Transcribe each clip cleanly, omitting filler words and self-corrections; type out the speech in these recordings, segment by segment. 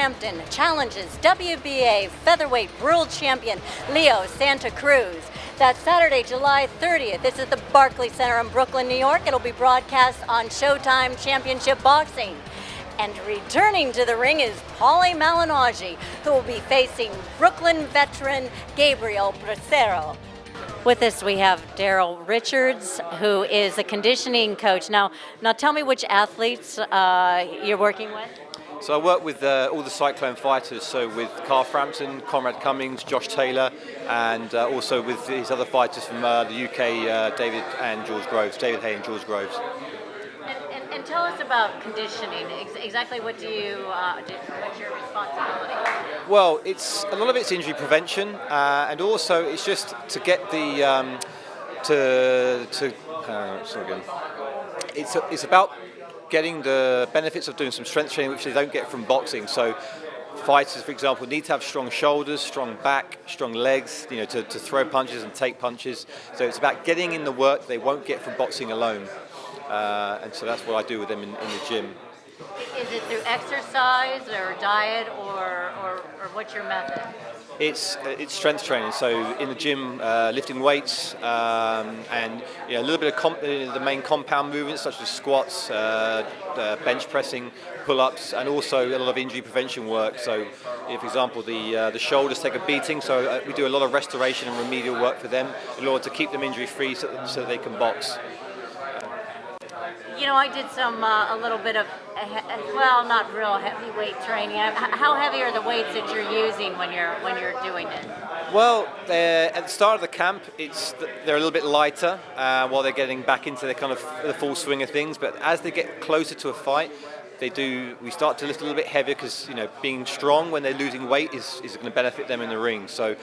Frampton challenges WBA Featherweight World Champion Leo Santa Cruz. That's Saturday, July 30th. This is the Barclays Center in Brooklyn, New York. It'll be broadcast on Showtime Championship Boxing. And returning to the ring is Paulie Malignaggi, who will be facing Brooklyn veteran Gabriel Bracero. With us, we have Daryl Richards, who is a conditioning coach. Now tell me which athletes you're working with. So I work with all the Cyclone fighters, so with Carl Frampton, Conrad Cummings, Josh Taylor, and also with these other fighters from the UK, David Hay and George Groves. And tell us about conditioning. Exactly what do you do? What's your responsibility? Well, a lot of it's injury prevention, and also it's just to get the It's about getting the benefits of doing some strength training, which they don't get from boxing. So fighters, for example, need to have strong shoulders, strong back, strong legs, to throw punches and take punches. So it's about getting in the work they won't get from boxing alone. And so that's what I do with them in the gym. Is it through exercise or diet or what's your method? It's strength training. So in the gym, lifting weights and a little bit of the main compound movements such as squats, bench pressing, pull-ups, and also a lot of injury prevention work. So, for example, the shoulders take a beating. So we do a lot of restoration and remedial work for them in order to keep them injury-free so that they can box. I did a little bit of, not real heavyweight training. How heavy are the weights that you're using when you're doing it? Well, at the start of the camp, they're a little bit lighter while they're getting back into the full swing of things. But as they get closer to a fight, we start to lift a little bit heavier because being strong when they're losing weight is going to benefit them in the ring. So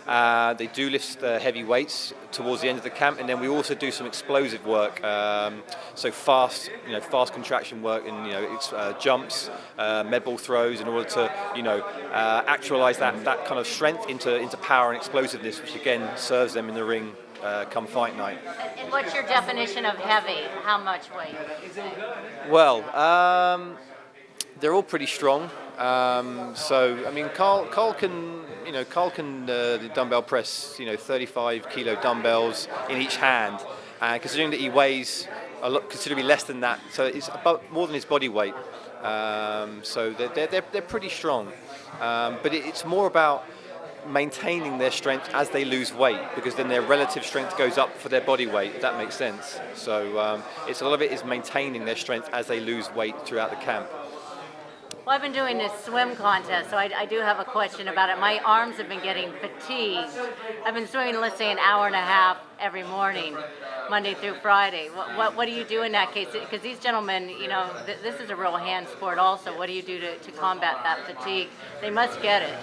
they do lift heavy weights towards the end of the camp, and then we also do some explosive work. So fast contraction work and jumps, med ball throws in order to actualize that kind of strength into power and explosiveness, which again serves them in the ring come fight night. And what's your definition of heavy? How much weight? Well, they're all pretty strong. So I mean, Carl can the dumbbell press 35 kilo dumbbells in each hand, and considering that he weighs considerably less than that, so it's about more than his body weight. So they're pretty strong, but it's more about maintaining their strength as they lose weight, because then their relative strength goes up for their body weight, if that makes sense. So a lot of it is maintaining their strength as they lose weight throughout the camp. Well, I've been doing this swim contest, so I do have a question about it. My arms have been getting fatigued. I've been swimming, let's say, an hour and a half every morning, Monday through Friday. What do you do in that case? Because these gentlemen, this is a real hand sport also. What do you do to combat that fatigue? They must get it.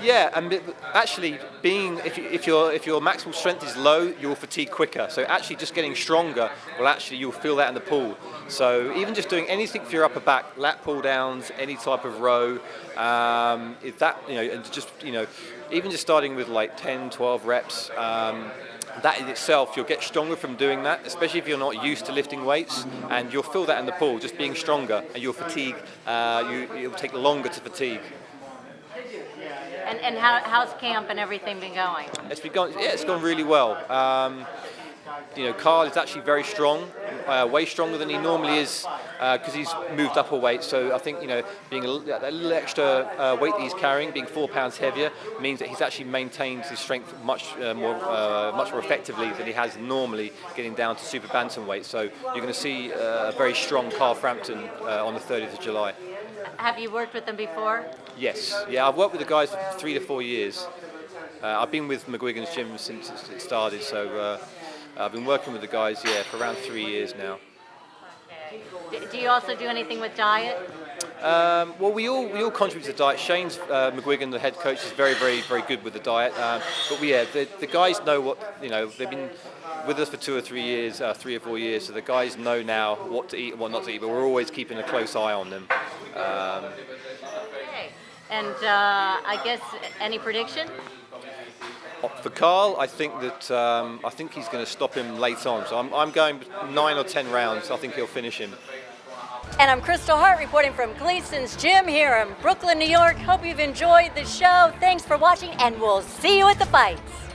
Yeah, and actually, if your maximal strength is low, you'll fatigue quicker. So actually, just getting stronger you'll feel that in the pool. So even just doing anything for your upper back, lat pull downs, any type of row, even just starting with like 10, 12 reps. That in itself, you'll get stronger from doing that, especially if you're not used to lifting weights, and you'll feel that in the pool, just being stronger, and you'll fatigue. It'll take longer to fatigue. And how's camp and everything been going? It's gone really well. Carl is actually very strong, way stronger than he normally is, because he's moved up a weight. So I think being a little extra weight that he's carrying, being 4 pounds heavier, means that he's actually maintained his strength much more effectively than he has normally, getting down to super bantamweight. So you're going to see a very strong Carl Frampton on the 30th of July. Have you worked with them before? Yes. Yeah, I've worked with the guys for 3 to 4 years. I've been with McGuigan's gym since it started, so I've been working with the guys, for around 3 years now. Okay. Do you also do anything with diet? Well, we all contribute to the diet. Shane's McGuigan, the head coach, is very, very, very good with the diet. But the guys know what they've been with us for 2 or 3 years, 3 or 4 years. So the guys know now what to eat and what not to eat. But we're always keeping a close eye on them. Okay. And I guess any prediction? For Carl, I think he's going to stop him late on. So I'm going 9 or 10 rounds. I think he'll finish him. And I'm Kristal Hart reporting from Gleason's Gym here in Brooklyn, New York. Hope you've enjoyed the show. Thanks for watching, and we'll see you at the fights.